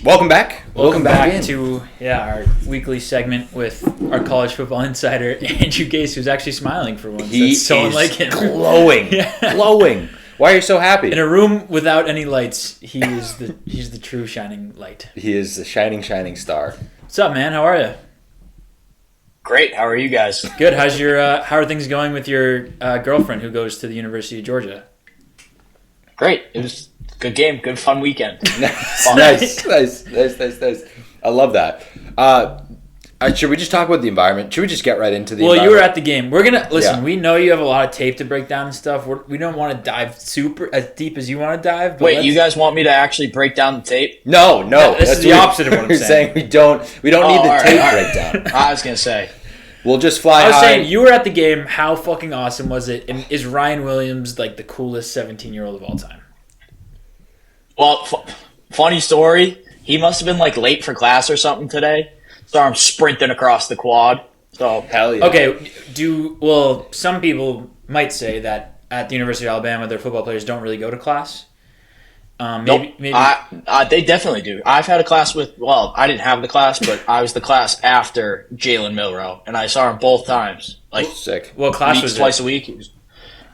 Welcome back. Welcome back in. to our weekly segment with our college football insider Andrew Gecse, who's actually smiling for once. He That's so is unlike him. glowing, glowing. Why are you so happy? In a room without any lights, he's the true shining light. He is the shining star. What's up, man? How are you? Great. How are you guys? Good. How are things going with your girlfriend who goes to the University of Georgia? Great. It was a good game. Good fun weekend. Nice. I love that. Should we just talk about the environment? Should we just get right into the environment? You were at the game. We're going to... Listen, Yeah. We know you have a lot of tape to break down and stuff. We don't want to dive super as deep as you want to dive. But Wait, you guys want me to actually break down the tape? No. This is the opposite of what I'm saying. We don't need the all tape right. breakdown. I was going to say. We'll just fly I was high. saying, you were at the game. How fucking awesome was it? And is Ryan Williams like the coolest 17-year-old of all time? Well, funny story. He must have been like late for class or something today. So I'm sprinting across the quad. So Hell yeah. Okay, some people might say that at the University of Alabama, their football players don't really go to class. Maybe. They definitely do. I've had a class I didn't have the class, but I was the class after Jalen Milroe, and I saw him both times. Like, Sick. Well, class was twice a week. It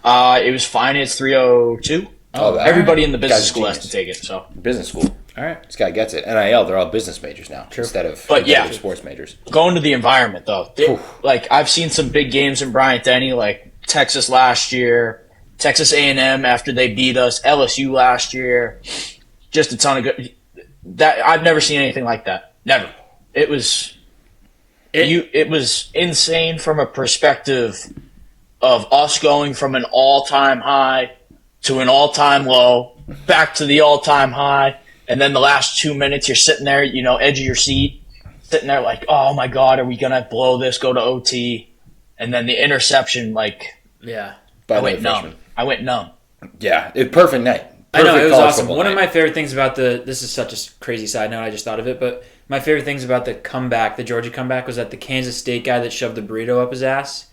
was finance 302. Everybody in the business Guy's a school has genius. to take it. So Business school. All right. This guy gets it. NIL, they're all business majors now instead of competitive sports majors. going to the environment though, like I've seen some big games in Bryant-Denny, like Texas last year, Texas A&M after they beat us, LSU last year, just a ton of good. That I've never seen anything like that. Never. It was insane from a perspective of us going from an all-time high to an all-time low, back to the all-time high, and then the last 2 minutes you're sitting there, edge of your seat, sitting there like, oh my God, are we gonna blow this? Go to OT, and then the interception, like, Yeah. By I the went freshman. numb. I went numb. Yeah, perfect night. I know, it was college awesome. football One of night. my favorite things about this is such a crazy side note, I just thought of it, but my favorite things about the comeback, the Georgia comeback, was that the Kansas State guy that shoved the burrito up his ass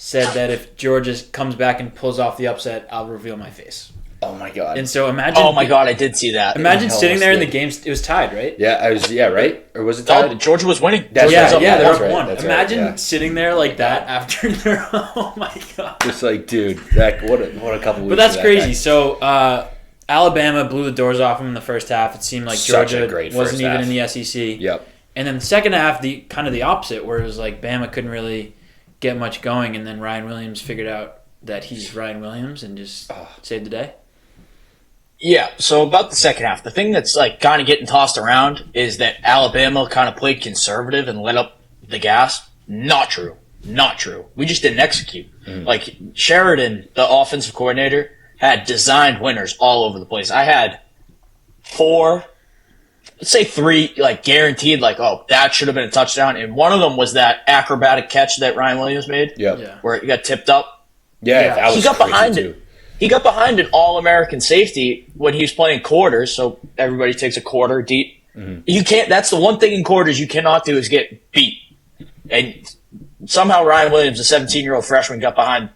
said that if Georgia comes back and pulls off the upset, I'll reveal my face. Oh my God. And so imagine... Oh my God, I did see that. Imagine hell sitting was there in it? the game. It was tied, right? Right? Or was it Oh, tied? Georgia was winning. That's Yeah, right. up they're one. up right, one. that's right, Imagine yeah. sitting there like that after their... Oh my God. Just like, dude, what a couple weeks. But that's for that crazy. guy. So Alabama blew the doors off them in the first half. It seemed like Such a Georgia great wasn't first even half. in the SEC. Yep. And then the second half, the opposite, where it was like Bama couldn't really get much going, and then Ryan Williams figured out that he's Ryan Williams and just saved the day. Yeah, so about the second half, the thing that's like kind of getting tossed around is that Alabama kind of played conservative and let up the gas. Not true. We just didn't execute. Like Sheridan, the offensive coordinator, had designed winners all over the place. I had 4, let's say 3, like guaranteed, like, oh, that should have been a touchdown. And one of them was that acrobatic catch that Ryan Williams made, Yep. where it got tipped up. Yeah, that was He got crazy behind too. it. He got behind an All-American safety when he was playing quarters, so everybody takes a quarter deep. You can't. That's the one thing in quarters you cannot do is get beat. And somehow Ryan Williams, a 17-year-old freshman, got behind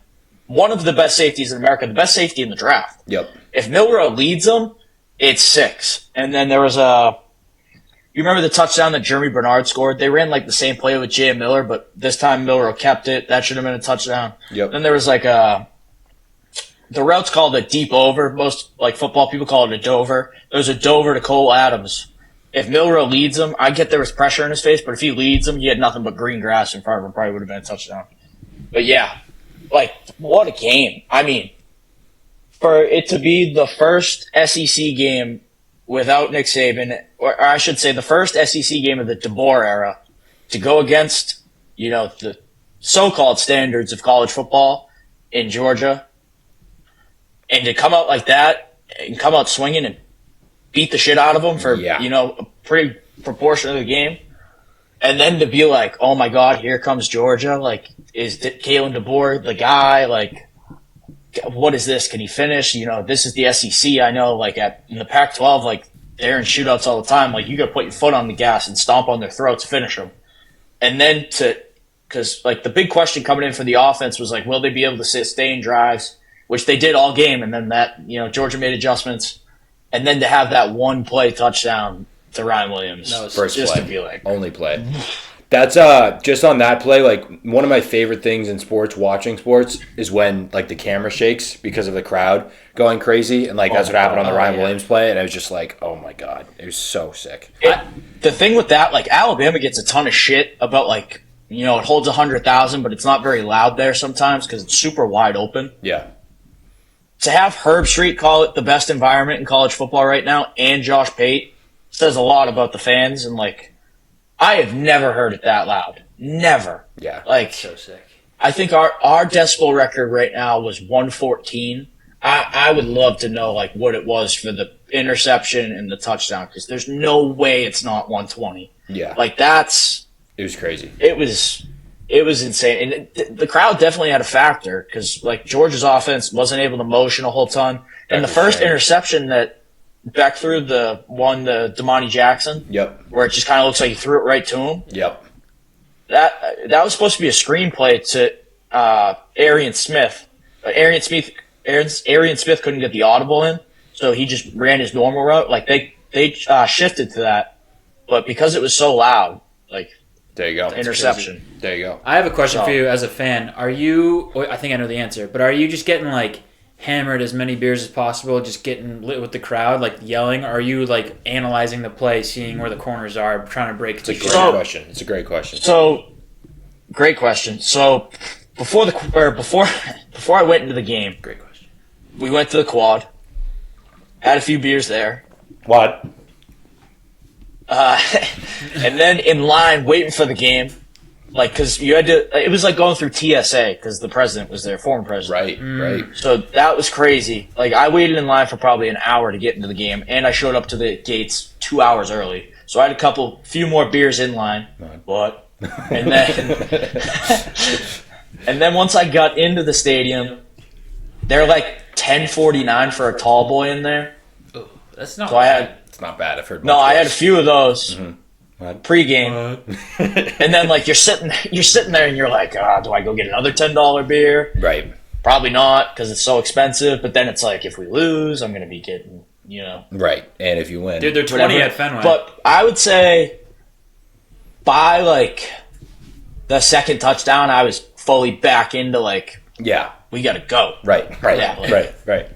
one of the best safeties in America, the best safety in the draft. Yep. If Milroe leads them, it's 6. And then there was you remember the touchdown that Jeremy Bernard scored? They ran like the same play with Jay Miller, but this time Milroe kept it. That should have been a touchdown. Yep. Then there was like the route's called a deep over. Most like football people call it a dover. There was a dover to Cole Adams. If Milroe leads him, I get there was pressure in his face, but if he leads him, he had nothing but green grass in front of him. Probably would have been a touchdown. But yeah, like what a game. I mean, for it to be the first SEC game without Nick Saban, or I should say the first SEC game of the DeBoer era, to go against, the so-called standards of college football in Georgia, and to come out like that and come out swinging and beat the shit out of them for, a pretty proportion of the game. And then to be like, oh my God, here comes Georgia. Like, is Kalen DeBoer the guy? Like, what is this? Can he finish? This is the SEC. I know, like, in the Pac-12, like, they're in shootouts all the time. Like, you got to put your foot on the gas and stomp on their throats, finish them. And then because, like, the big question coming in for the offense was, like, will they be able to sustain drives, which they did all game. And then Georgia made adjustments. And then to have that one play touchdown, to Ryan Williams. That was First just play. to be like, Only play. That's just on that play, like one of my favorite things in sports, watching sports, is when like the camera shakes because of the crowd going crazy, and like that's what happened on the Ryan Williams play, and I was just like, oh my god, it was so sick. The thing with that, like Alabama gets a ton of shit about like, you know, it holds 100,000, but it's not very loud there sometimes because it's super wide open. Yeah. To have Herb Street call it the best environment in college football right now, and Josh Pate, says a lot about the fans, and like, I have never heard it that loud. Never. Yeah. Like, So sick. I think our decibel record right now was 114. I would love to know like what it was for the interception and the touchdown, because there's no way it's not 120. Yeah. Like that's It was crazy. it was insane, and the crowd definitely had a factor because like Georgia's offense wasn't able to motion a whole ton, and the first interception that Beck threw, the one, the Damani Jackson, Yep. where it just kind of looks like he threw it right to him. Yep. That was supposed to be a screenplay to Arian Smith. But Arian Smith couldn't get the audible in, so he just ran his normal route. Like they shifted to that, but because it was so loud, like There you go. interception. There you go. I have a question for you as a fan. Are you? I think I know the answer, but are you just getting like hammered as many beers as possible, just getting lit with the crowd, like yelling? Or are you like analyzing the play, seeing where the corners are, trying to break It's a the great shot? question. It's a great question. So, great question. So, before I went into the game, Great question. we went to the quad, had a few beers there, What? and then in line waiting for the game, like because you had to. It was like going through TSA because the president was there, former president. Right. So that was crazy. Like I waited in line for probably an hour to get into the game, and I showed up to the gates 2 hours early. So I had a few more beers in line. But and then once I got into the stadium, they're like 10:49 for a tall boy in there. Oh, that's not. So I had It's not bad. I've heard. I had a few of those What? pregame, and then like you're sitting there, and you're like, do I go get another $10 beer? Right. Probably not because it's so expensive. But then it's like, if we lose, I'm going to be getting, Right. And if you win, Dude, they're 20 whatever. at Fenway. But I would say by like the second touchdown, I was fully back into like, yeah. we got to go. Right. Yeah. Right.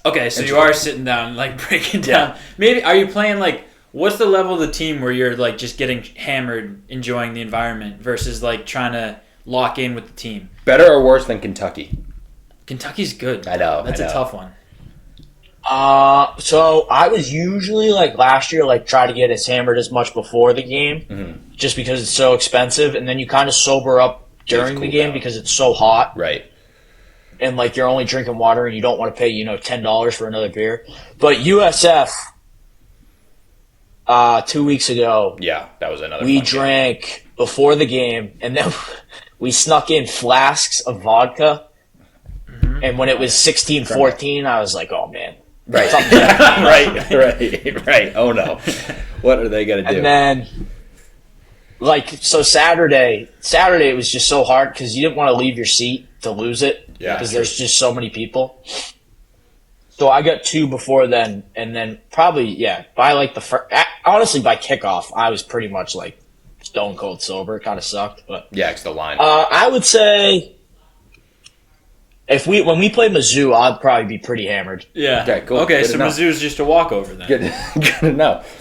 Okay, so you are sitting down, like breaking down. Maybe are you playing like? What's the level of the team where you're like just getting hammered, enjoying the environment, versus like trying to lock in with the team? Better or worse than Kentucky? Kentucky's good. I know. That's a tough one. So I was usually like last year, like try to get as hammered as much before the game, just because it's so expensive, and then you kind of sober up during the game because it's so hot. Right. And like you're only drinking water, and you don't want to pay $10 for another beer. But USF, 2 weeks ago, Yeah, that was another. we fun game. drank before the game, and then we snuck in flasks of vodka. And when it was 16-14, I was like, oh man. Right. right. Oh no. What are they gonna do? And then, like, so Saturday it was just so hard because you didn't want to leave your seat to lose it. Yeah, Because true. there's just so many people. So I got two before then, and then probably, by like honestly, by kickoff, I was pretty much like stone cold sober. It kind of sucked, but Yeah, it's the line. I would say when we play Mizzou, I'd probably be pretty hammered. Yeah. Okay, cool. Okay, Good so enough. Mizzou's just a walkover then. Good enough.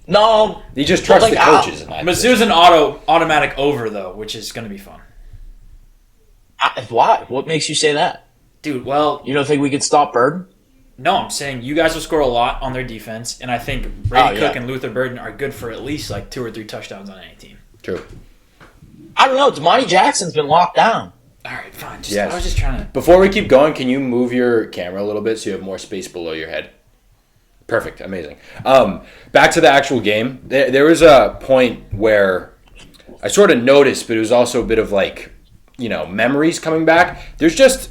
No, You just trust like, the coaches in that. Mizzou's an automatic over though, which is going to be fun. why? What makes you say that? Dude, well, You don't think we could stop Burden? no, I'm saying you guys will score a lot on their defense, and I think Brady yeah. Cook and Luther Burden are good for at least like 2 or 3 touchdowns on any team. True. I don't know. Damani Jackson's been locked down. All right, fine. Yes. I was just trying to. Before we keep going, can you move your camera a little bit so you have more space below your head? Perfect. Amazing. Back to the actual game. There was a point where I sort of noticed, but it was also a bit of like, memories coming back. There's just,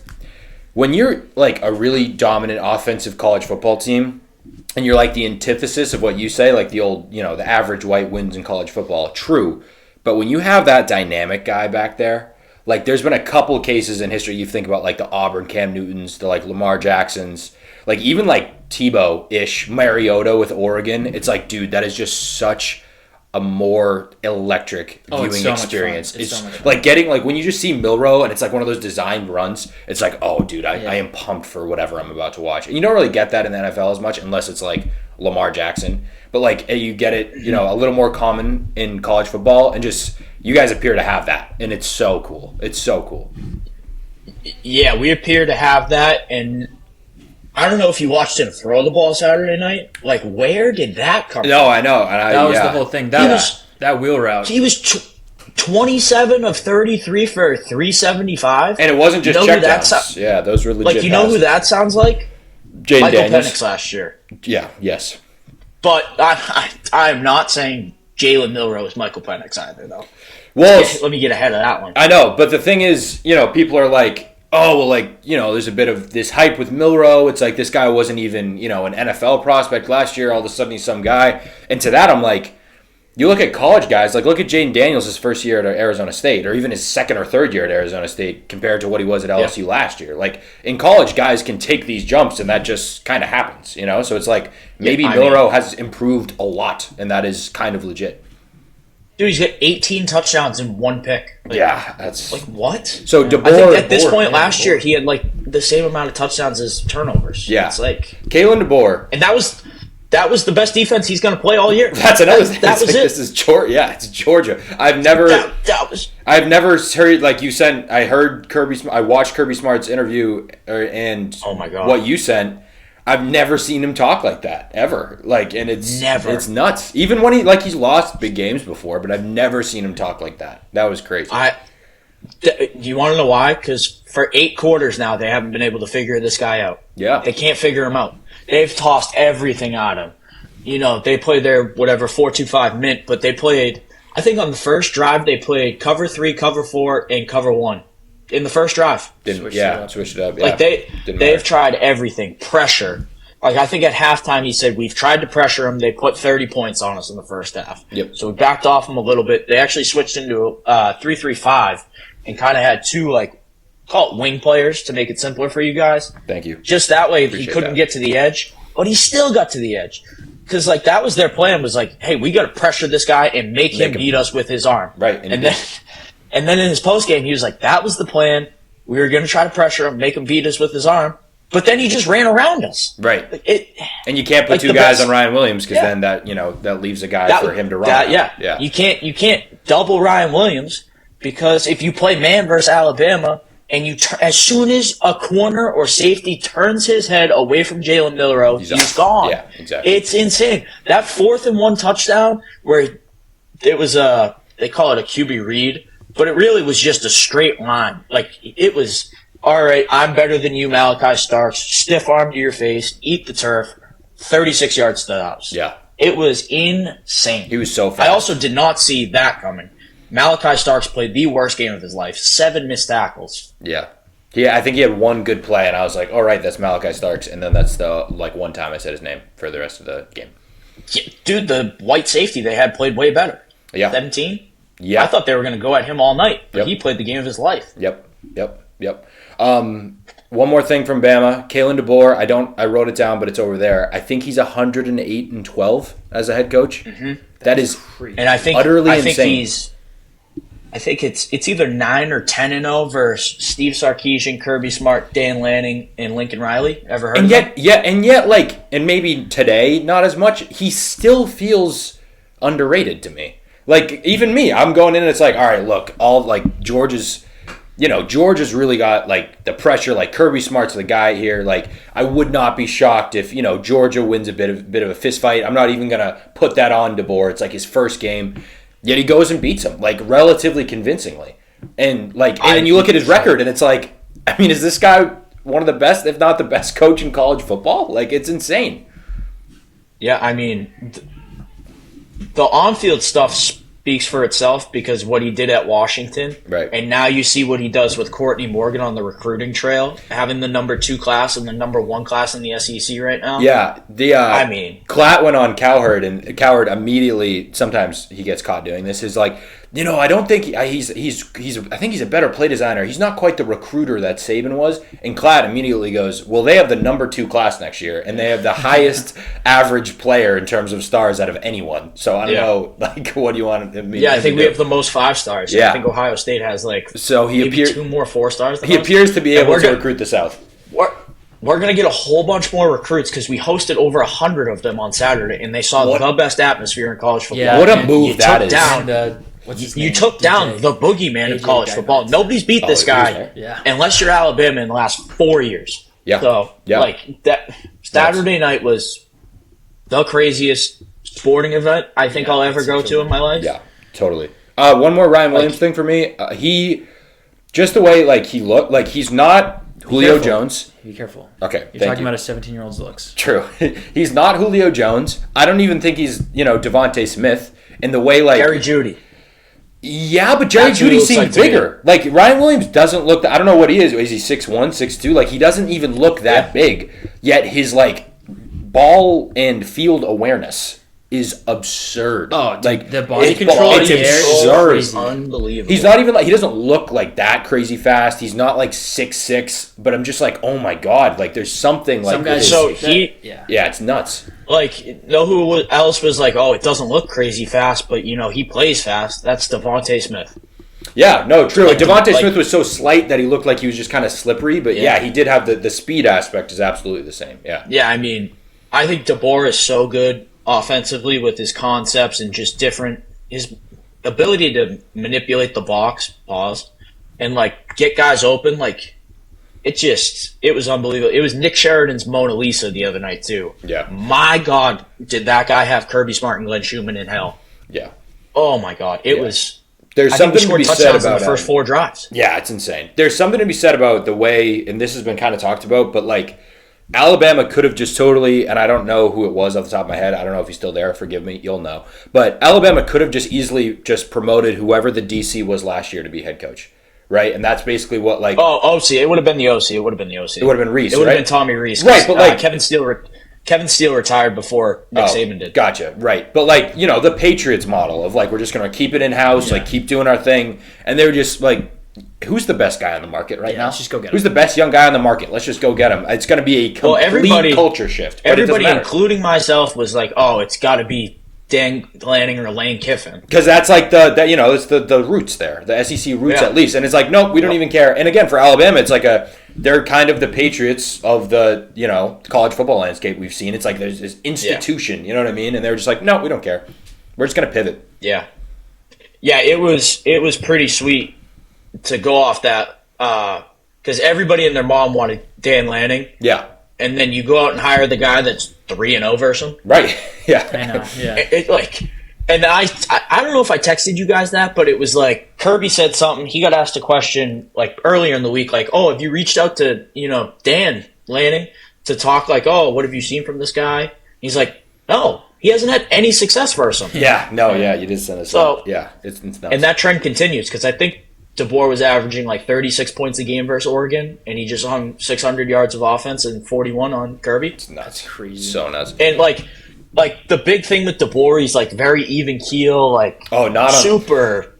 when you're like a really dominant offensive college football team, and you're like the antithesis of what you say, like the old, the average white wins in college football, true. But when you have that dynamic guy back there, like there's been a couple cases in history you think about, like the Auburn Cam Newtons, the like Lamar Jacksons. like even like Tebow-ish, Mariota with Oregon, it's like, dude, that is just such a more electric viewing so much experience. fun. It's so much fun. Like getting like when you just see Milroe and it's like one of those designed runs, it's like, oh dude, I am pumped for whatever I'm about to watch. And you don't really get that in the NFL as much unless it's like Lamar Jackson. But like you get it, a little more common in college football, and just you guys appear to have that, and it's so cool. It's so cool. Yeah, we appear to have that, and I don't know if you watched him throw the ball Saturday night. Like, where did that come from? No, I know. That was the whole thing. That wheel route. He was 27 of 33 for 375. And it wasn't just checkdowns. Yeah, those were legit. Like, you know who that sounds like? Jaden Michael Daniels. Penix last year. Yeah, yes. But I'm not saying Jalen Milroe is Michael Penix either, though. Well, let me get ahead of that one. I know, but the thing is, people are like, oh, well, like, there's a bit of this hype with Milroe. It's like this guy wasn't even, an NFL prospect last year. All of a sudden he's some guy. And to that, I'm like, you look at college guys, like look at Jaden Daniels his first year at Arizona State, or even his second or third year at Arizona State compared to what he was at LSU last year. Like in college, guys can take these jumps, and that just kind of happens, So it's like maybe Milroe has improved a lot, and that is kind of legit. Dude, he's got 18 touchdowns and 1 pick. Like, that's like what? So DeBoer, I think at this point last year, he had like the same amount of touchdowns as turnovers. Yeah, it's like Kalen DeBoer, and that was the best defense he's going to play all year. That's another thing. That was like, it. This is Georgia. Yeah, it's Georgia. I've never heard like you sent. I heard Kirby. I watched Kirby Smart's interview, and oh my god, what you sent. I've never seen him talk like that ever. Like, and it's nuts. Even when he's lost big games before, but I've never seen him talk like that. That was crazy. You want to know why? Because for 8 quarters now, they haven't been able to figure this guy out. Yeah, they can't figure him out. They've tossed everything at him. They played their 4-2-5 mint, but they played. I think on the first drive they played cover 3, cover 4, and cover 1. In the first drive. Switched it up. Yeah. Like they've tried everything. Pressure. Like I think at halftime he said, we've tried to pressure them. They put 30 points on us in the first half. Yep. So we backed off them a little bit. They actually switched into 3-3-5 and kind of had 2 call it wing players to make it simpler for you guys. Thank you. Just that way Appreciate he couldn't that. get to the edge, but he still got to the edge. Because that was their plan, was like, hey, we got to pressure this guy and make him beat us with his arm. Right. And then in his postgame, he was like, that was the plan. We were going to try to pressure him, make him beat us with his arm. But then he just ran around us. Right. And you can't put 2 guys on Ryan Williams because then that leaves a guy for him to run. Yeah. You can't double Ryan Williams because if you play man versus Alabama and as soon as a corner or safety turns his head away from Jalen Milroe, he's gone. Yeah, exactly. It's insane. That 4th and 1 touchdown where it was they call it a QB read, but it really was just a straight line. Like it was, all right, I'm better than you, Malachi Starks. Stiff arm to your face, eat the turf, 36 yards to the house. Yeah. It was insane. He was so fast. I also did not see that coming. Malachi Starks played the worst game of his life. 7 missed tackles. Yeah. I think he had 1 good play, and I was like, all right, that's Malachi Starks. And then that's the one time I said his name for the rest of the game. Yeah, dude, the white safety they had played way better. Yeah. 17? Yeah. I thought they were going to go at him all night, but he played the game of his life. Yep. One more thing from Bama. Kalen DeBoer, I wrote it down, but it's over there. I think he's 108-12 as a head coach. Mm-hmm. That is and I think, utterly I think insane. I think it's either 9 or 10-0 versus Steve Sarkisian, Kirby Smart, Dan Lanning, and Lincoln Riley. Ever heard of him? And maybe today not as much. He still feels underrated to me. Like even me, I'm going in and it's like, all right, look, George has really got like the pressure. Like Kirby Smart's the guy here. Like I would not be shocked if Georgia wins a bit of a fist fight. I'm not even gonna put that on DeBoer. It's like his first game. Yet he goes and beats him, like, relatively convincingly. And then you look at his record, and it's like, I mean, is this guy one of the best, if not the best coach in college football? Like, it's insane. Yeah, I mean, the on-field stuff speaks for itself because what he did at Washington. Right. And now you see what he does with Courtney Morgan on the recruiting trail, having the number 2 class and the number 1 class in the SEC right now. Yeah. Klatt went on Cowherd, and Cowherd immediately, sometimes he gets caught doing this, is like, I don't think he's. I think he's a better play designer. He's not quite the recruiter that Saban was. And Klatt immediately goes, "Well, they have the number 2 class next year, and they have the highest average player in terms of stars out of anyone. So I don't know, like, what do you want me? Yeah, I think we have the most 5 stars. Yeah, I think Ohio State has maybe 2 more 4 stars. He appears to be able to recruit the South. We're going to get a whole bunch more recruits because we hosted over 100 of them on Saturday, and they saw the best atmosphere in college football. Yeah, what a move that is. You took down the boogeyman of college football. Nobody's beat this guy unless you're Alabama in the last 4 years. Yeah. So, that Saturday night was the craziest sporting event I think I'll ever go to in my life. Yeah, totally. One more Ryan Williams thing for me. Just the way, he looked, he's not Julio Jones. Be careful. Okay, You're talking about a 17-year-old's looks. True. He's not Julio Jones. I don't even think he's, Devontae Smith in the way, Jerry Jeudy. Yeah, but Jerry Jeudy seemed bigger. Ryan Williams doesn't look, I don't know what he is. Is he 6'1", 6'2"? He doesn't even look that big. Yet his, ball and field awareness is absurd. Oh, the body control in the air is absurd. Unbelievable. He's not even he doesn't look that crazy fast. He's not 6'6", but I'm just oh my god, there's something Some guys. it's nuts. Who else was oh, it doesn't look crazy fast, but he plays fast. That's Devontae Smith. Yeah, no, true. Devontae Smith was so slight that he looked like he was just kind of slippery, but he did have the speed aspect is absolutely the same. Yeah. Yeah, I mean, I think DeBoer is so good offensively with his concepts and just his ability to manipulate the box, and get guys open. It was unbelievable. It was Nick Sheridan's Mona Lisa the other night too. Yeah. My God, did that guy have Kirby Smart and Glenn Schumann in hell? Yeah. Oh my God, it was. There's something to be said about the first 4 drives. Yeah, it's insane. There's something to be said about the way, and this has been kind of talked about, but Alabama could have just totally, and I don't know who it was off the top of my head. I don't know if he's still there. Forgive me. You'll know. But Alabama could have just easily just promoted whoever the DC was last year to be head coach, right? And that's basically what OC. It would have been the OC. It would have been the OC. It would have been Reese. It would have been Tommy Reese. Right, but Kevin Steele retired before Nick Saban did. Gotcha. Right, but the Patriots model of we're just gonna keep it in house, keep doing our thing, and they were just who's the best guy on the market right now? Let's just go get him. Who's the best young guy on the market? Let's just go get him. It's going to be a complete culture shift. Everybody, including myself, was it's got to be Dan Lanning or Lane Kiffin. Because that's it's the roots there, the SEC roots at least. And it's nope, we don't even care. And again, for Alabama, it's they're kind of the Patriots of the, college football landscape we've seen. It's there's this institution, you know what I mean? And they're just no, we don't care. We're just going to pivot. Yeah. Yeah, it was pretty sweet to go off that, because everybody and their mom wanted Dan Lanning. Yeah. And then you go out and hire the guy that's 3-0 versus him. Right. Yeah. I know. Yeah. And I don't know if I texted you guys that, but it was Kirby said something. He got asked a question earlier in the week, oh, have you reached out to Dan Lanning to talk oh, what have you seen from this guy? He's no. He hasn't had any success versus him. Yeah. No. Yeah. You did send us. So yeah. It's nuts. And that trend continues because I think DeBoer was averaging 36 points a game versus Oregon, and he just hung 600 yards of offense and 41 on Kirby. It's nuts. Crazy. So nuts. And the big thing with DeBoer, he's very even keel, not super.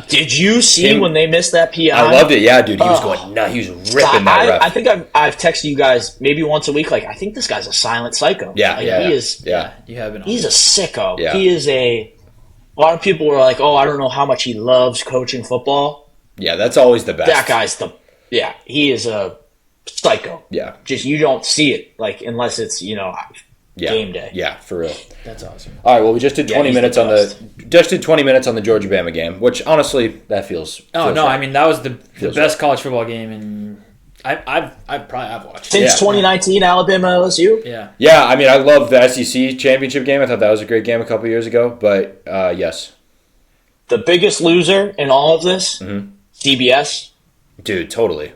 Did you see when they missed that PI? I loved it. Yeah, dude. He was going nuts. He was ripping that ref. I think I've texted you guys maybe once a week. I think this guy's a silent psycho. Yeah, he is. Yeah, you have been. He's a sicko. Yeah. He is a lot of people were oh, I don't know how much he loves coaching football. Yeah, that's always the best. That guy's he is a psycho. Yeah. Just you don't see it unless it's, game day. Yeah, for real. That's awesome. All right, well we just did 20 minutes on the Georgia Bama game, which honestly that feels no, I mean that was the best college football game and I've watched since 2019 Alabama LSU. Yeah. Yeah, I mean I love the SEC championship game. I thought that was a great game a couple years ago, but yes. The biggest loser in all of this, CBS. Dude, totally.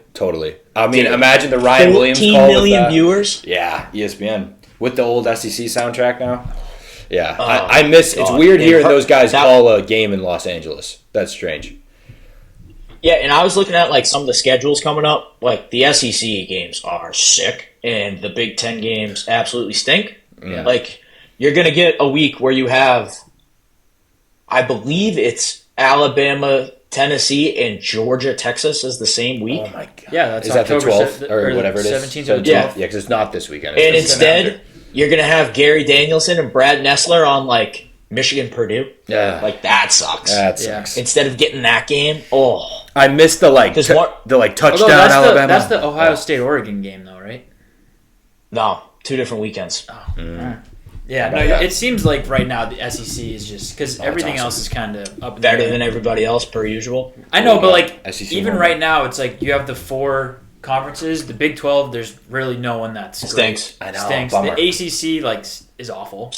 I mean, imagine the Ryan Williams call 14 million viewers. Yeah, ESPN with the old SEC soundtrack now. Yeah, I miss. God. It's weird hearing those guys call a game in Los Angeles. That's strange. Yeah, and I was looking at some of the schedules coming up. The SEC games are sick, and the Big Ten games absolutely stink. Yeah. You're gonna get a week where you have, I believe it's Alabama, Tennessee, and Georgia, Texas is the same week. Oh my god! Yeah, that's is that the October 12th or whatever it is? 17th or 12th. Yeah. because it's not this weekend. And It's the weekend instead, you're going to have Gary Danielson and Brad Nessler on, like, Michigan, Purdue. after. Like, that sucks. that Yeah. sucks. Instead of getting that game, I missed the like Because what- touchdown Although Alabama. that's the Ohio State Oregon game though, right? no, 2 different weekends. Yeah, no. Yeah. It seems like right now the SEC is just because everything awesome. else is kind of up. In the Better air. than everybody else, per usual. I know, but like SEC even more. right now, it's like you have the 4 conferences. The Big 12, there's really no one that Stinks. I know. Stinks. Bummer. The ACC like is awful.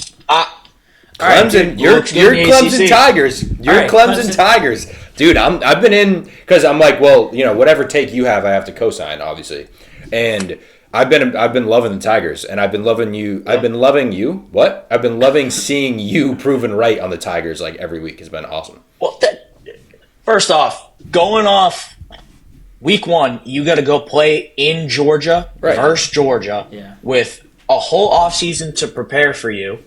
Clemson, dude, you're looks good in the Clemson ACC. Tigers. You're All right, Clemson Clemson. Tigers, dude. I've been in because I'm like, well, whatever take you have, I have to co-sign, obviously, and I've been loving the Tigers, and I've been loving you. I've been loving you. What? I've been loving seeing you proven right on the Tigers like every week has been awesome. Well, first off, going off week 1, you got to go play in Georgia versus Georgia Yeah. with a whole offseason to prepare for you.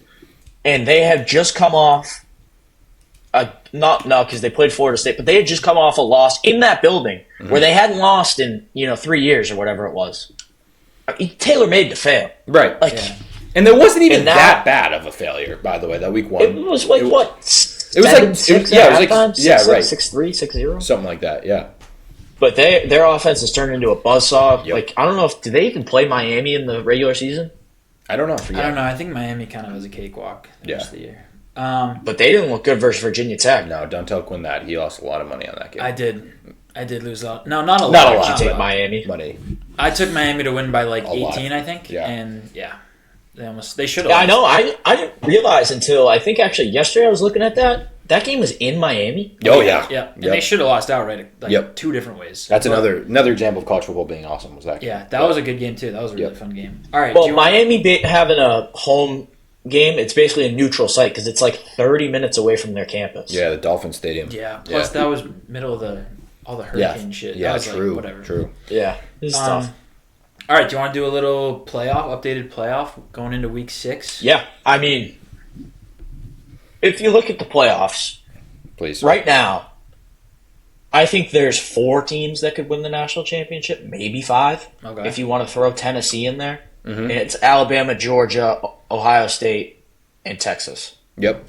And they have just come off because they played Florida State, but they had just come off a loss in that building where they hadn't lost in 3 years or whatever it was. Taylor made to fail, Right. like And there wasn't even And that bad of a failure, by the way. That week 1, it was like what? It was like 6 yeah, it was like halftime? yeah, 6, right, 6-3, 6-0. something like that. Yeah. But their offense has turned into a buzzsaw. Yep. Like I don't know if did they even play Miami in the regular season? I don't know. I don't know. I think Miami kind of was a cakewalk the rest of the year. But they didn't look good versus Virginia Tech. No, don't tell Quinn that. He lost a lot of money on that game. I did lose a lot. No, not a lot. Not a Why'd lot. you take Miami? Money. I took Miami to win by like A lot. 18, I think. Yeah. And yeah, they should have. Yeah, I know. I didn't realize until I think actually yesterday I was looking at that game was in Miami. Oh yeah. Yeah, and Yep. they should have lost outright like Yep. 2 different ways. That's But, another example of college football being awesome. Was that game? Yeah, that was a good game too. That was a really Yep. fun game. All right. Well, do you want- Miami having a home game, it's basically a neutral site because it's like 30 minutes away from their campus. Yeah, the Dolphin Stadium. Yeah. Plus, that was middle of all the Yeah. hurricane shit. Yeah, That was true. Like, whatever. True. Yeah, it's tough. All right. Do you want to do a little updated playoff going into week 6? Yeah, I mean, if you look at the playoffs Please. right now, I think there's 4 teams that could win the national championship, maybe 5. Okay. If you want to throw Tennessee in there, and it's Alabama, Georgia, Ohio State, and Texas. Yep.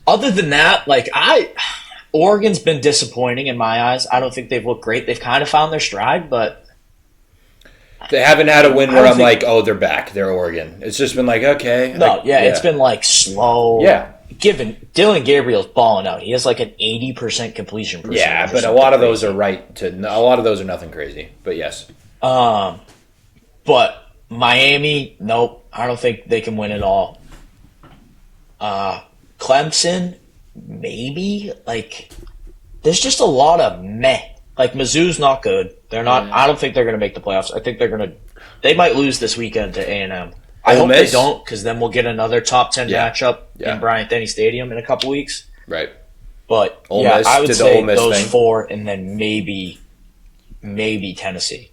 Other than that, Oregon's been disappointing in my eyes. I don't think they've looked great. They've kind of found their stride, but They haven't had a win I where don't I'm think- like, oh, they're back. They're Oregon. It's just been like, okay. no, like, it's been slow. Yeah. Given Dylan Gabriel's balling out, he has like an 80% completion percentage. Yeah, or but a something lot of those crazy. are right to. A lot of those are nothing crazy. But yes. But Miami, nope. I don't think they can win it all. Clemson, maybe. There's just a lot of meh. Mizzou's not good. They're not. Yeah. I don't think they're going to make the playoffs. I think they're going to. They might lose this weekend to A&M. I Ole hope Miss? they don't, because then we'll get another top 10 Yeah. matchup Yeah. in Bryant-Denny Stadium in a couple weeks. Right. But Ole yeah, Miss I would did the say Ole Miss those thing. 4, and then maybe Tennessee.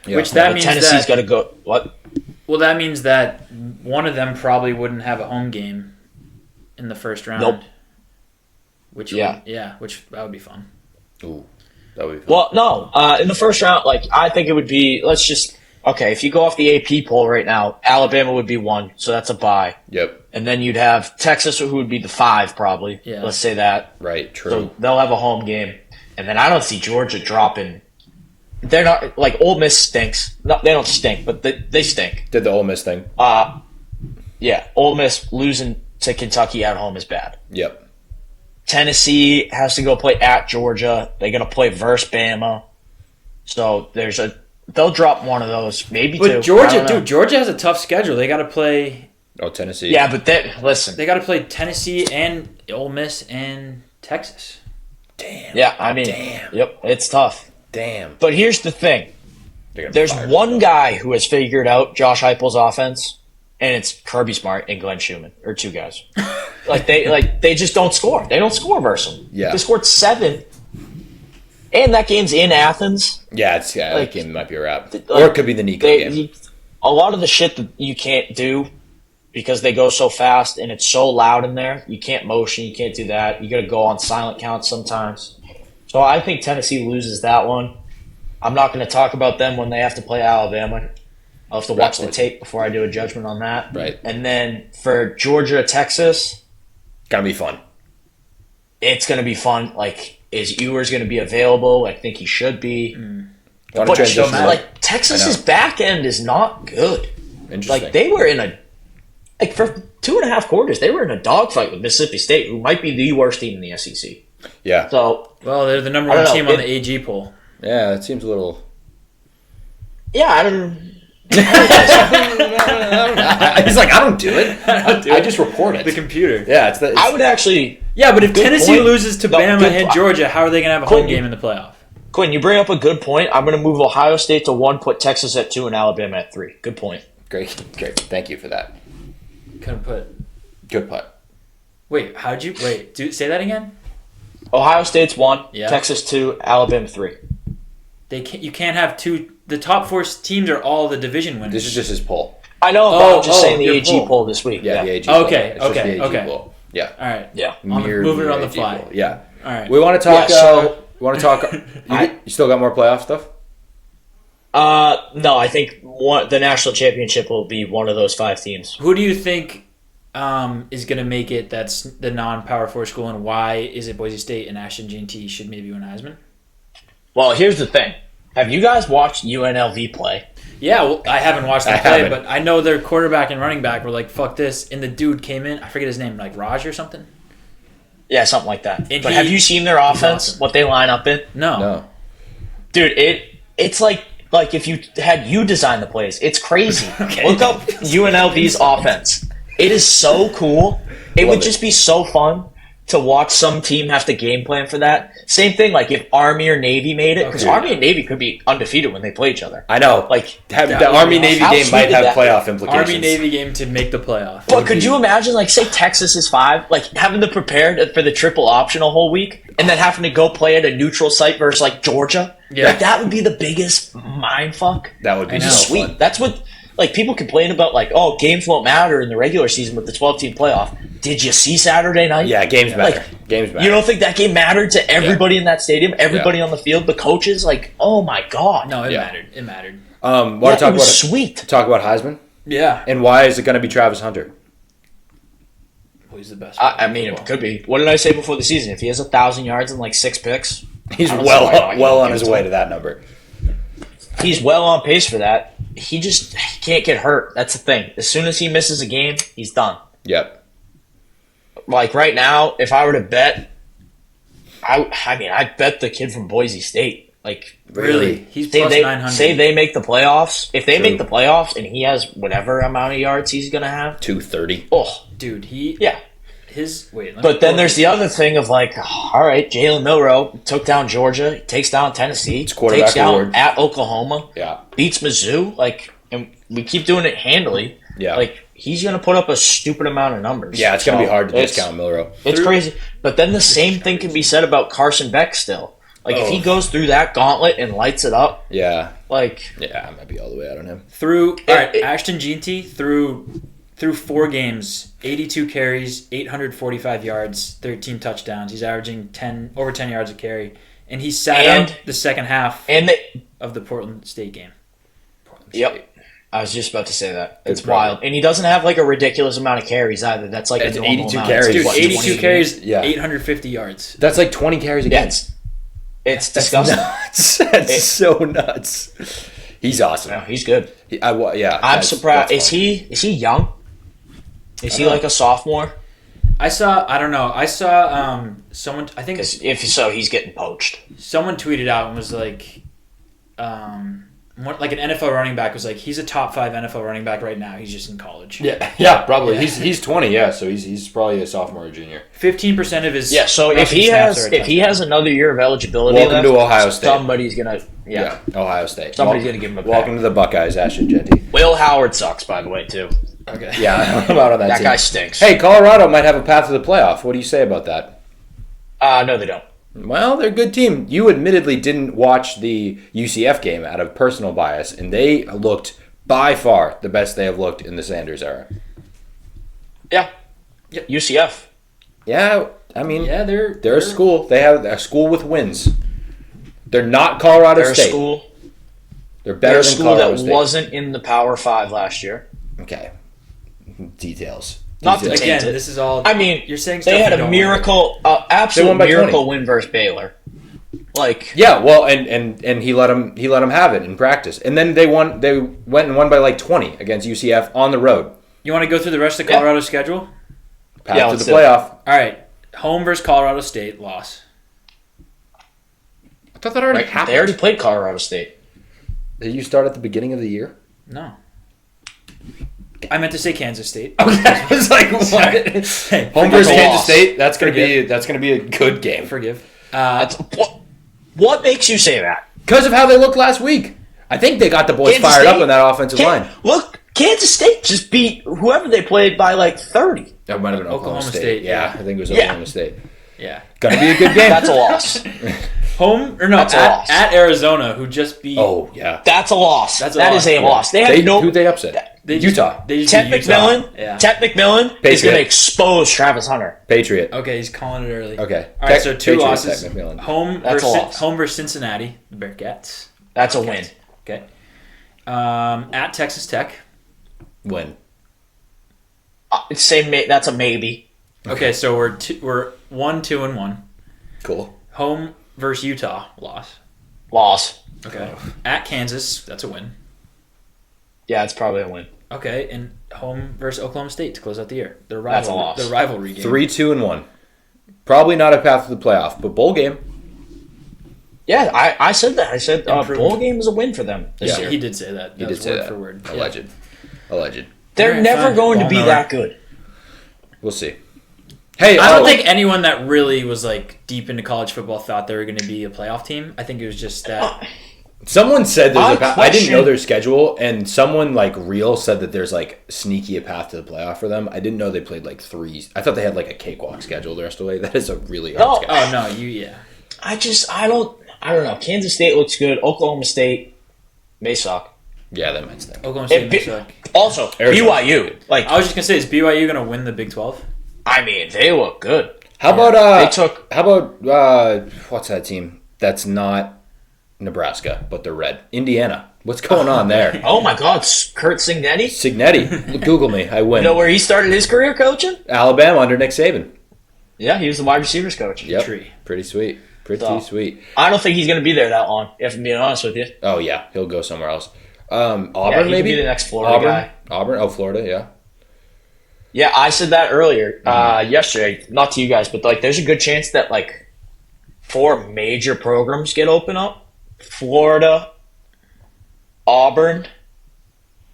Yeah. Which that But means Tennessee's that got to go. What? well, that means that one of them probably wouldn't have a home game in the first round. Nope. Which Yeah. which that would be fun. Ooh, that would be fun. Well, no. In the first round, I think it would be. Let's just. Okay, if you go off the AP poll right now, Alabama would be 1, so that's a bye. Yep. And then you'd have Texas, who would be the 5 probably. Yeah. Let's say that. Right. True. So they'll have a home game. And then I don't see Georgia dropping. They're not Ole Miss stinks. No, they don't stink, but they stink. Did the Ole Miss thing. Yeah, Ole Miss losing to Kentucky at home is bad. Yep. Tennessee has to go play at Georgia. They're gonna play versus Bama. So they'll drop one of those, maybe 2. But I Georgia, don't know. dude, Georgia has a tough schedule. They got to play. Oh, Tennessee. Yeah, but listen. They got to play Tennessee and Ole Miss and Texas. Damn. Yeah, I mean, Damn. Yep, it's tough. Damn. But here's the thing: They're gonna there's fire one guy who has figured out Josh Heupel's offense, and it's Kirby Smart and Glenn Schumann, or 2 guys. they just don't score. They don't score versus them. Yeah. They scored 7, and that game's in Athens. Yeah, that game might be a wrap. Like, Or it could be the Nico game. A lot of the shit that you can't do because they go so fast and it's so loud in there. You can't motion, you can't do that. You got to go on silent counts sometimes. So I think Tennessee loses that one. I'm not going to talk about them when they have to play Alabama. I'll have to watch the tape before I do a judgment on that. Right. And then for Georgia, Texas, Gonna be fun. it's going to be fun. Like, is Ewers going to be available? I think he should be. Wanna But transition that? like Texas's back end is not good. Interesting. Like they were in a for 2.5 quarters, they were in a dogfight with Mississippi State, who might be the worst team in the SEC. Yeah. So Well, they're the number I one don't know. team on the AG poll. Yeah, it seems a little. yeah, I don't. He's like, I don't do it. I just report it. The computer. Yeah, it's the. I would actually. Yeah, but if Good Tennessee point. loses to No, Bama good and point. Georgia, how are they going to have a Quinn, home game in the playoff? Quinn, you bring up a good point. I'm going to move Ohio State to 1, put Texas at 2, and Alabama at 3. Good point. Great. Thank you for that. Couldn't put. Good putt. Wait, how'd you. Wait, say that again? Ohio State's 1, Yeah. Texas 2, Alabama 3. You can't have two. The top 4 teams are all the division winners. This is just his poll. I know, but I'm just saying the your AG poll. poll this week. Yeah, the AG. Okay, poll. It's just okay, the AG okay. poll. Yeah. All right. Yeah. Moving it on the AG fly. poll. Yeah. All right. We want to talk. Yeah, so- we want to talk. You still got more playoff stuff? No, I think the national championship will be one of those 5 teams. Who do you think is going to make it that's the non-Power 4 school, and why is it Boise State and Ashton G&T should maybe win Heisman? Well, here's the thing. Have you guys watched UNLV play? Yeah, well, I haven't watched them I play, haven't. but I know their quarterback and running back were like, fuck this, and the dude came in, I forget his name, like Raj or something? Yeah, something like that. And But have you seen their offense? awesome. What they line up in? No. Dude, it's like if you had design the plays. It's crazy. Okay. Look up UNLV's offense. It is so cool. It Love would just be so fun to watch some team have to game plan for that. Same thing like if Army or Navy made it, because Okay. Army and Navy could be undefeated when they play each other. I know. Like, the that would Army be Navy awesome. game How might sweet have would that playoff implications. Army-Navy game to make the playoff. But could you imagine, like, say Texas is 5, like having to prepare for the triple option a whole week, and then having to go play at a neutral site versus like Georgia? Yeah. Like, that would be the biggest mind fuck. That would be I know. so Sweet. fun. That's what, like, people complain about, like, oh, games won't matter in the regular season with the 12-team playoff. Did you see Saturday night? Yeah, games matter. Like, Games matter. You don't think that game mattered to everybody in that stadium, everybody on the field, the coaches? Like, oh my god. No, it Yeah. mattered. It mattered. Want Yeah, to talk it was sweet. talk about Heisman Yeah. and why is it going to be Travis Hunter? He's the best. I mean, it could be. What did I say before the season? If he has 1,000 yards and like 6 picks, He's I don't see why not. You well don't on give his it to way him. to that number. he's well on pace for that. He can't get hurt. That's the thing. As soon as he misses a game, he's done. Yep. Like right now, if I were to bet, I bet the kid from Boise State. Like, Really? He's say plus they 900. say they make the playoffs. If they True. make the playoffs and he has whatever amount of yards he's gonna have, 230. oh Dude, yeah. Wait. let me But then pull there's up the other thing of like, all right, Jalen Milroe took down Georgia, takes down Tennessee, quarterback takes down award. at Oklahoma, Yeah. beats Mizzou, like, and we keep doing it handily. Yeah. Like, he's gonna put up a stupid amount of numbers. Yeah, it's going to be So, hard to it's- discount Milroe. It's crazy. But then the same thing can be said about Carson Beck still. Like, if he Oh. goes through that gauntlet and lights it up, Yeah. like, Yeah, I might be all the way out on him. Ashton Jeanty through 4 games, 82 carries, 845 yards, 13 touchdowns. He's averaging over 10 yards a carry, and he sat And- out the second half and they, of the Portland State game. yep. I was just about to say that. It's Good problem. wild. And he doesn't have, like, a ridiculous amount of carries either. That's, like, It's a normal 82 amount. carries. It's, Dude, what, 82 20 carries, Yeah. 850 yards. That's like 20 carries a Yeah, game. it's disgusting. Nuts. That's so nuts. He's awesome. No, he's good. I'm I'm surprised. Is he young? Is he like a sophomore? I saw someone, I think Because if so, he's getting poached. someone tweeted out and was like, like an NFL running back was like, he's a top 5 NFL running back right now. He's just in college. Yeah, probably. He's 20. Yeah, so he's probably a sophomore or junior. 15% of his Yeah. So if rushing he snaps has are a touchdown. another year of eligibility, Welcome to Ohio State. Somebody's gonna Ohio State. Somebody's gonna give him a Welcome pack. to the Buckeyes, Ashton Genty. Will Howard sucks, by the way, too. Okay. Yeah, I'm out on that That team. guy stinks. Hey, Colorado might have a path to the playoff. What do you say about that? No, they don't. Well, they're a good team. You admittedly didn't watch the UCF game out of personal bias, and they looked by far the best they have looked in the Sanders era. Yeah. Yep. UCF. Yeah, I mean, Yeah, they're a school. They have a school with wins. They're not Colorado They're a State. school. They're better They're a than school Colorado that State. wasn't in the Power 5 last year. Okay. Details. Not to Details. taint Again, it. this is all. I mean, you're saying they stuff had you a don't miracle, They absolute won by miracle 20. win versus Baylor. Like, Yeah, well, and he let him have it in practice, and then they won. They went and won by like 20 against UCF on the road. You want to go through the rest of Colorado's schedule? Path Yeah, to let's the do it. playoff. All right, home versus Colorado State, loss. I thought that already right, happened. they already played Colorado State. Did you start at the beginning of the year? No. I meant to say Kansas State. I was like, what? Hey, Home That's versus a Kansas loss. State. That's gonna Forgive. be a good game forgive. That's, what makes you say that? because of how they looked last week. I think they got the boys Kansas fired up State? on that offensive line. Look, Kansas State just beat whoever they played by like 30. That might have been Oklahoma State. State, Yeah, yeah. I think it was Yeah. Oklahoma State. Yeah. Gonna be a good game. That's a loss. Home or no? That's a loss. At Arizona, who just beat. Oh yeah. That's a loss. That's a That loss. is a loss. They have no. Who'd they upset? They just- Utah. They just Ted beat Utah. McMillan. Yeah. Ted McMillan is Patriot. going to expose Travis Hunter. Patriot. Okay, he's calling it early. Okay. All right, so two Patriot, losses. Tech McMillan. Home That's a versus loss. home versus Cincinnati, the Bearcats. That's a win. Okay. At Texas Tech. Win. That's a maybe. Okay, so we're 1, 2, and 1. Cool. Home versus Utah, loss. Loss. Okay. At Kansas, that's a win. Yeah, it's probably a win. Okay, and home versus Oklahoma State to close out the year. The That's a loss. The rivalry game. 3, 2, and 1. Probably not a path to the playoff, but bowl game. Yeah, I said that. I said Improved. bowl game is a win for them this Yeah. year. He did say that. He That did was say word that. for word. Yeah. Alleged. They're Alright, never fine. going to Ball be knower. that good. We'll see. Hey, I don't think anyone that really was like deep into college football thought they were going to be a playoff team. I think it was just that. someone said there's I a path. I didn't know question- their schedule, and someone like real said that there's like sneaky a path to the playoff for them. I didn't know they played like 3. I thought they had like a cakewalk schedule the rest of the way. That is a really hard No. schedule. Oh no, yeah. I don't know. Kansas State looks good. Oklahoma State may suck. Yeah, that might stink. Oklahoma State. It- Suck. Also, Arizona. BYU. Like, I was just gonna say, is BYU going to win the Big 12? I mean, they look good. How about They took- How about what's that team? That's not Nebraska, but they're red. Indiana. What's going on there? Oh my God, Kurt Cignetti. Signetti. Google me. I win. You know where he started his career coaching? Alabama under Nick Saban. Yeah, he was the wide receivers coach. Yep. Tree. Pretty sweet. Pretty So- sweet. I don't think he's going to be there that long, if I'm being honest with you. Oh yeah, he'll go somewhere else. Auburn Yeah, he could maybe be the next Florida Auburn. guy. Auburn. Oh, Florida. Yeah. Yeah, I said that earlier, yesterday. Not to you guys, but like, there's a good chance that like 4 major programs get open up: Florida, Auburn,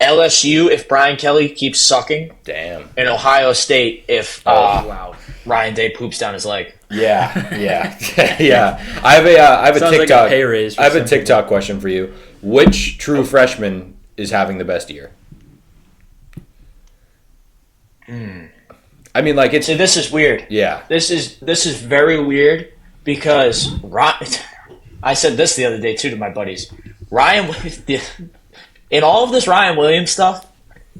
LSU if Brian Kelly keeps sucking, Damn. and Ohio State if Wow. Ryan Day poops down his leg. Yeah. Yeah. yeah. I have a Sounds like a TikTok. pay raise for I have a some TikTok question for you. Which true freshman is having the best year? I mean, like it's So this is weird. yeah. This is very weird because I said this the other day too to my buddies. In all of this Ryan Williams stuff,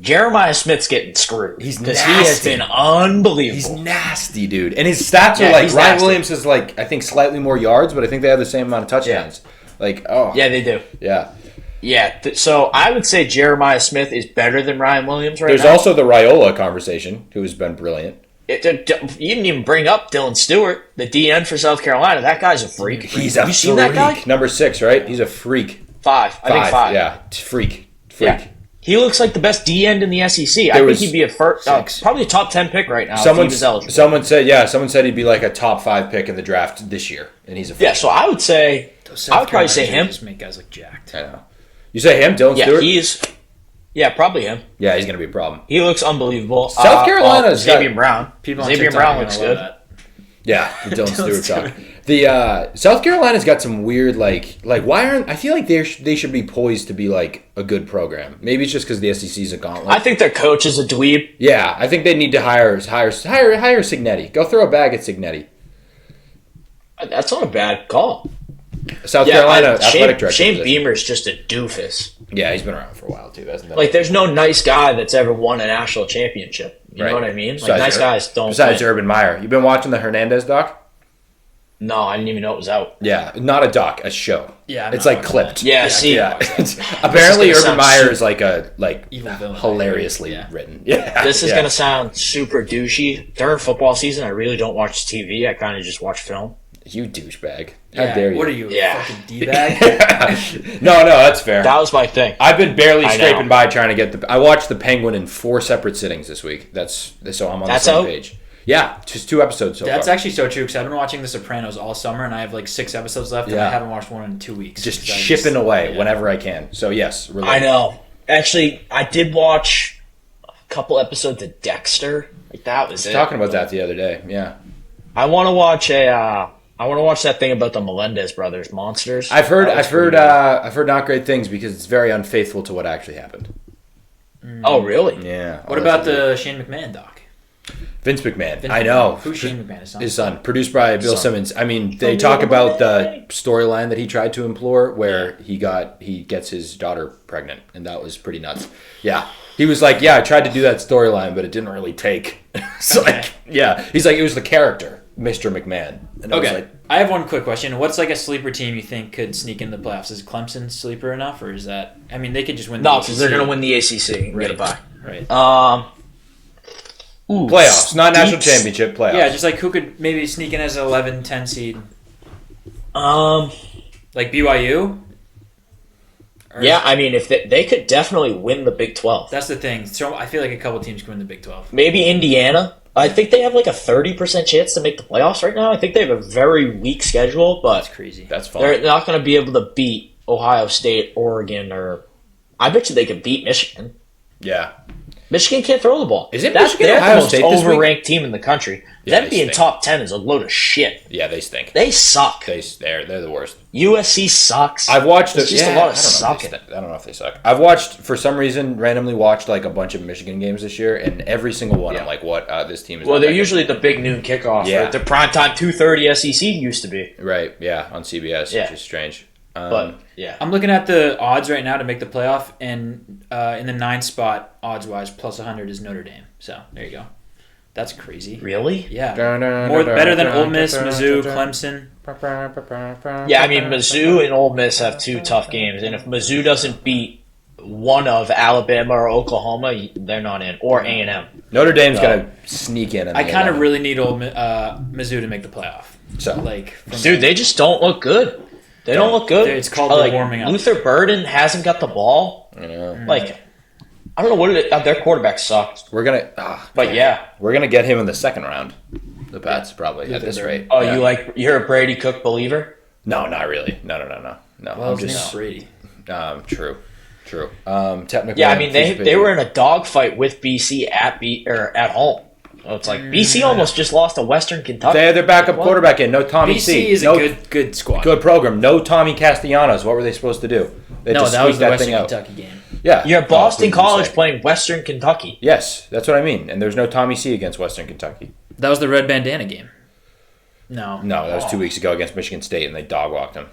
Jeremiah Smith's getting screwed. He's because he has nasty. been unbelievable. He's nasty, dude. And his stats Yeah, are like he's Ryan nasty. Williams is like I think slightly more yards, but I think they have the same amount of touchdowns. Like oh Yeah, they do. yeah. Yeah, so I would say Jeremiah Smith is better than Ryan Williams right There's now. also the Raiola conversation, who has been brilliant. You didn't even bring up Dylan Stewart, the DN for South Carolina. That guy's a freak. He's a Have you seen that guy? freak. Number 6, right? He's a freak. 5. I think 5. Yeah, freak. Yeah. He looks like the best D end in the SEC. I There think was he'd be a first, 6. probably a top 10 pick right now. Someone if he was eligible. someone said he'd be like a top 5 pick in the draft this year, and he's a freak. Yeah, so I would say Those I would probably Carolina say him. Just make guys look jacked. I know. You say him, Dylan Yeah, Stewart? probably him. Yeah, he's gonna be a problem. He looks unbelievable. South Carolina's Xavier got- Brown. People on Xavier TikTok Brown are looks gonna good. love that. Yeah, the Dylan Stewart Stewart. talk. The South Carolina's got some weird like why aren't I feel like they should be poised to be like a good program. Maybe it's just because the SEC's a gauntlet. I think their coach is a dweeb. Yeah, I think they need to hire Signetti. Go throw a bag at Signetti. That's not a bad call. South Carolina athletic Shane director. position. Beamer's just a doofus. Yeah, he's been around for a while too, hasn't he? Like, there's no nice guy that's ever won a national championship. You know what I mean? Like, Besides nice guys don't Besides win. Urban Meyer. You've been watching the Hernandez doc? No, I didn't even know it was out. Yeah, not a doc, a show. Yeah, I'm it's not like watching clipped. that. Yeah, see. Yeah, apparently This is Urban gonna sound Meyer is like Evil villain. hilariously Yeah. written. Yeah, This is yeah. going to sound super douchey. During football season, I really don't watch TV. I kind of just watch film. You douchebag! How Yeah, dare you? What are you, Yeah. a fucking D-bag? No, that's fair. That was my thing. I've been barely I scraping know. by trying to get the. I watched The Penguin in 4 separate sittings this week. So I'm on That's the same out? page. Yeah, just 2 episodes so That's far. actually so true because I've been watching The Sopranos all summer and I have like 6 episodes left and Yeah. I haven't watched one in 2 weeks. Just 'Cause I chipping away yeah. whenever I can. So yes, I relate. know. Actually, I did watch a couple episodes of Dexter. Like, that was it. Talking about that the other day. Yeah, I want to watch I want to watch that thing about the Melendez brothers, Monsters. I've heard That was pretty I've heard not great things because it's very unfaithful to what actually happened. good. Oh, really? Yeah. What about the Shane McMahon doc? Vince McMahon? Vince I McMahon. know. Who's Shane McMahon? His son? His son, produced by Bill Son. Simmons. I mean, they talk about the storyline that he tried to implore, where he gets his daughter pregnant, and that was pretty nuts. Yeah, he was like, "Yeah, I tried to do that storyline, but it didn't really take." It's like, yeah, he's like, it was the character, Mr. McMahon. And I was Okay, like, I have one quick question. What's like a sleeper team you think could sneak into the playoffs? Is Clemson sleeper enough, or is that? I mean, they could just win. No, the because they're ACC. going to win the ACC and Right. get a bye. Right. playoffs, not national Steeps. championship playoffs. Yeah, just like who could maybe sneak in as an 11, 10 seed, like BYU. Or- Yeah, I mean, if they could definitely win the Big 12. That's the thing. So I feel like a couple teams can win the Big 12. Maybe Indiana. I think they have like a 30% chance to make the playoffs right now. I think they have a very weak schedule, That's but crazy. that's fine. they're not going to be able to beat Ohio State, Oregon, or I bet you they could beat Michigan. Yeah, Michigan can't throw the ball. Isn't That's Michigan they're Ohio the most State this week? overranked team in the country. Yeah, Them they being stink. top 10 is a load of shit. yeah, they stink. They suck. They're the worst. USC sucks. I've watched It's just a lot of sucking. I don't know if they suck. I've watched, for some reason, randomly watched like a bunch of Michigan games this year, and every single one, I'm Yeah. like, what? This team is. Well, not they're that good. usually the big noon kickoff. Yeah. Right? The primetime 2:30 SEC used to be. Right, yeah, on CBS, Yeah. which is strange. But, yeah. I'm looking at the odds right now to make the playoff, and in the 9th spot, odds wise, plus 100 is Notre Dame. So there you go. That's crazy. Really? Yeah, better than Ole Miss, Mizzou, Clemson. Yeah, I mean, Mizzou and Ole Miss have 2 tough games, and if Mizzou doesn't beat one of Alabama or Oklahoma, they're not in, or A&M. Notre Dame's gonna sneak in. I kind of really need Mizzou to make the playoff. So Like, from Dude, they just don't look good. They don't look good. It's called like, warming up. Luther Burden hasn't got the ball. you know, Like, I don't know what their quarterback sucked. we're gonna, But yeah. we're gonna get him in the second round. The Pats probably at this rate. Oh, Yeah. you're a Brady Cook believer? No, not really. No. well, I'm his just name's Brady. true. Technically, Yeah, I mean they were in a dogfight with BC at home. So it's like BC almost just lost to Western Kentucky. They had their backup quarterback in. No Tommy BC C. is no, a good squad. good program. No Tommy Castellanos. What were they supposed to do? They No, just that was squeaked the Western thing out. Kentucky game. Yeah, You're Boston who did you College say? playing Western Kentucky. Yes, that's what I mean. And there's no Tommy C against Western Kentucky. That was the red bandana game. No. No, that was 2 weeks ago against Michigan State, and they dog walked them.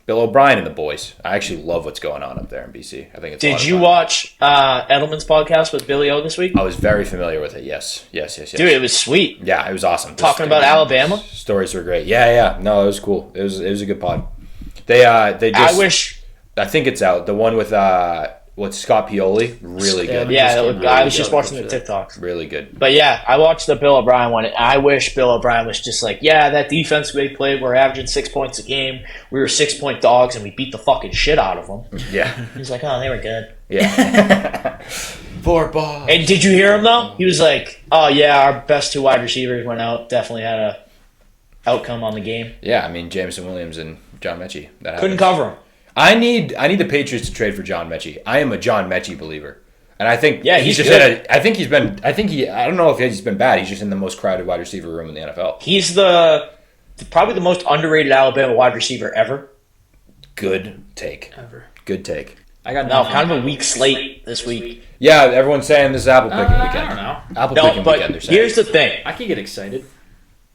Bill O'Brien and the boys. I actually love what's going on up there in BC. I think it's. A lot Did of you fun. watch Edelman's podcast with Billy O this week? I was very familiar with it. Yes. Dude, it was sweet. Yeah, it was awesome. Talking about Alabama. Stories were great. Yeah. No, it was cool. It was a good pod. They just. I think it's out. The one with Scott Pioli, really good. Yeah, Really I was good. just watching the TikToks. Really good. But yeah, I watched the Bill O'Brien one. I wish Bill O'Brien was just like, yeah, that defense we played, we're averaging 6 points a game. We were 6-point dogs, and we beat the fucking shit out of them. Yeah. He's like, oh, they were good. Yeah. 4 balls. And did you hear him though? He was like, oh yeah, our best 2 wide receivers went out. Definitely had a outcome on the game. Yeah, I mean Jameson Williams and John Mechie. That Couldn't happens. cover him. I need the Patriots to trade for John Mechie. I am a John Mechie believer, and I think he's just good. I don't know if he's been bad. He's just in the most crowded wide receiver room in the NFL. He's probably the most underrated Alabama wide receiver ever. Good take. Ever. Good take. I got No, nothing. kind of a weak slate this week. Yeah, everyone's saying this is apple picking I weekend. don't know. Apple No, picking but weekend. They're saying. here's the thing. I could get excited.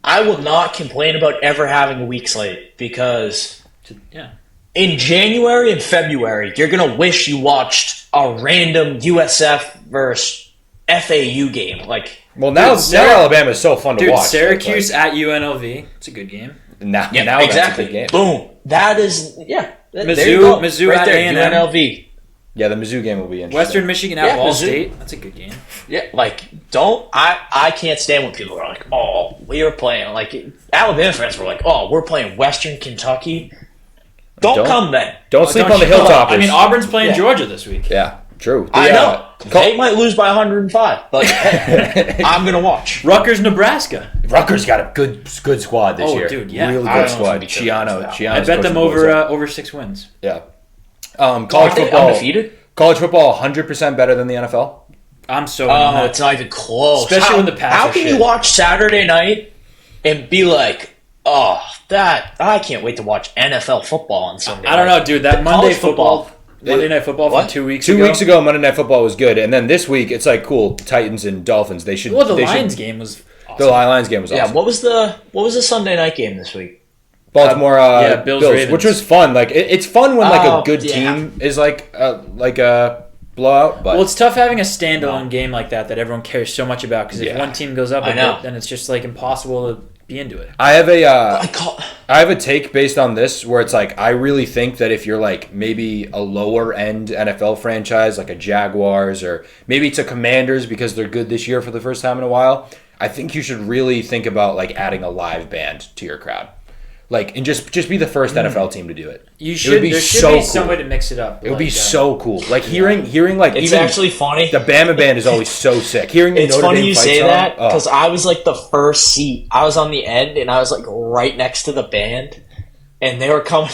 I will not complain about ever having a weak slate because Yeah. in January and February, you're going to wish you watched a random USF versus FAU game. Like, Well, now Dude, Alabama is so fun to Dude, watch. Syracuse at UNLV. It's a good game. Now Yeah, exactly. That's a good game. Boom. That is There you go. Mizzou right at there, A&M. UNLV. Yeah, the Mizzou game will be interesting. Western Michigan at Ball Mizzou. State. That's a good game. Yeah, like I can't stand when people are like, "Oh, we were playing." Like Alabama fans were like, "Oh, we're playing Western Kentucky." Don't come then. Don't sleep Don't on the you know? Hilltoppers. I mean, Auburn's playing Yeah. Georgia this week. Yeah, true. I know. They might lose by 105, but I'm gonna watch. Rutgers, Nebraska. Rutgers got a good squad this year. Dude, yeah. Really I good don't know squad. if we can Chiano. I bet them over 6 wins. Yeah. Aren't College they football. undefeated? College football, 100% better than the NFL. I'm so Oh, into it's not even close. Especially when the pass How is can shit. you watch Saturday night and be like, "Oh, I can't wait to watch NFL football on Sunday"? I don't know, dude. That Monday college football, Monday Night Football from What? 2 weeks 2 ago. weeks ago, Monday Night Football was good, and then this week it's like cool. Titans and Dolphins. They should. Well, the they Lions should, game was The awesome. Lions game was Yeah, awesome. what was the Sunday night game this week? Baltimore, Bills, Ravens. which was fun. Like it's fun when like a Oh, good yeah. team is like a blowout. But Well, it's tough having a standalone game like that everyone cares so much about, because if Yeah. one team goes up I a know. bit, then it's just like impossible to be into it. I have a I I have a take based on this where it's like I really think that if you're like maybe a lower end NFL franchise like a Jaguars or maybe it's a Commanders because they're good this year for the first time in a while, I think you should really think about like adding a live band to your crowd. Like and just be the first NFL team to do it. You It should. would be There should so be cool. some way to mix it up. It would be like, so cool. Like hearing like It's even actually funny. the Bama band is always so sick. Hearing the It's Notre funny Dame you fight say song, that oh. because I was like the first seat. I was on the end and I was like right next to the band, and they were coming.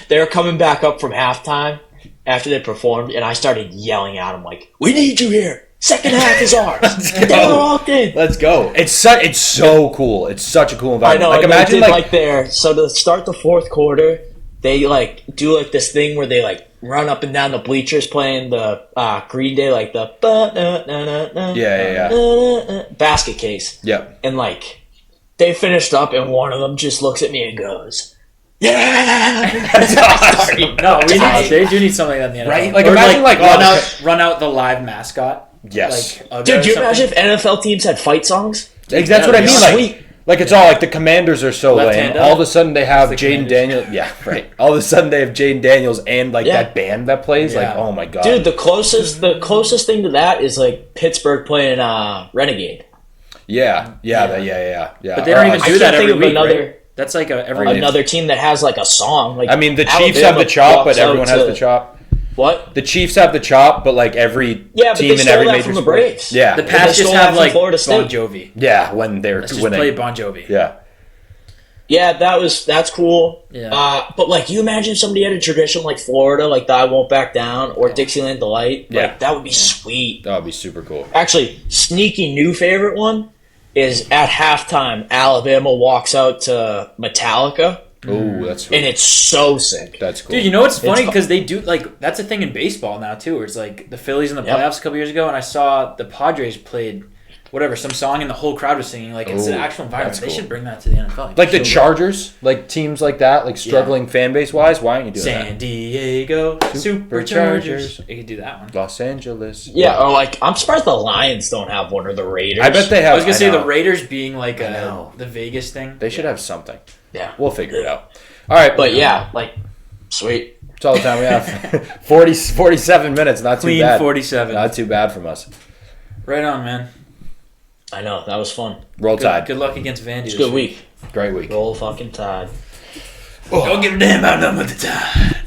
They were coming back up from halftime after they performed, and I started yelling at them like, "We need you here. Second half is ours." Let's They were go. all in. Let's go. It's so cool. It's such a cool I environment. know. Like and imagine they did, like there. So to start the fourth quarter, they like do like this thing where they like run up and down the bleachers playing the Green Day, like the yeah. basket case. Yep. And like they finished up, and one of them just looks at me and goes, "Yeah!" That's awesome. No, they do need something like that in the NFL. Right? Like, Or, imagine, like, run out the live mascot. Yes. Like, Dude, do you something. imagine if NFL teams had fight songs? That's what I mean. Like, Sweet. like it's all like the Commanders are so Left lame. hand up. All of a sudden they have the Jaden Commanders. Daniels. Yeah, right. All of a sudden they have Jaden Daniels and like Yeah. that band that plays. Like, Yeah. oh my god, Dude, the closest thing to that is like Pittsburgh playing Renegade. Yeah. Yeah. But But they don't even I do can't that think every of week, another- right? That's like every Another- Another team that has like a song. Like I mean, the Alabama Chiefs have the chop, but walks out everyone has to- the chop. What? The Chiefs have the chop, but like every Yeah, but team they in stole every that major from the sport. Braves. Yeah, The They Pats just stole that have from like Florida Bon State. Jovi. yeah. When they're Let's just winning. play Bon Jovi. Yeah. Yeah, that's cool. Yeah. But like, you imagine if somebody had a tradition like Florida, like the "I Won't Back Down" or Dixieland Delight. Yeah. Like that would be sweet. That would be super cool. Actually, sneaky new favorite one is at halftime. Alabama walks out to Metallica, Ooh, that's sweet. and it's so sick. That's cool. Dude, you know what's funny? fu- Because they do, like, that's a thing in baseball now, too, where it's like the Phillies in the Yep. playoffs a couple years ago, and I saw the Padres played whatever, some song, and the whole crowd was singing. Like, it's an Ooh, actual environment. that's They cool. should bring that to the NFL. Like the So- Chargers, like teams like that, like struggling fan base wise. Why aren't you doing San Diego Superchargers. You could do that one. that? Los Angeles. Yeah, or like I'm surprised the Lions don't have one, or the Raiders. I bet they have. I was gonna say know. the Raiders being like know. the Vegas thing. They should have something. Yeah, We'll figure it out. All right, but yeah, like sweet. that's all the time we have. 47 minutes, not too Clean bad. 47. Not too bad from us. Right on, man. I know that was fun. Roll Tide. Good luck against Vandy. It's this a good week. Great week. Roll fucking Tide. Don't give a damn about nothing but the time.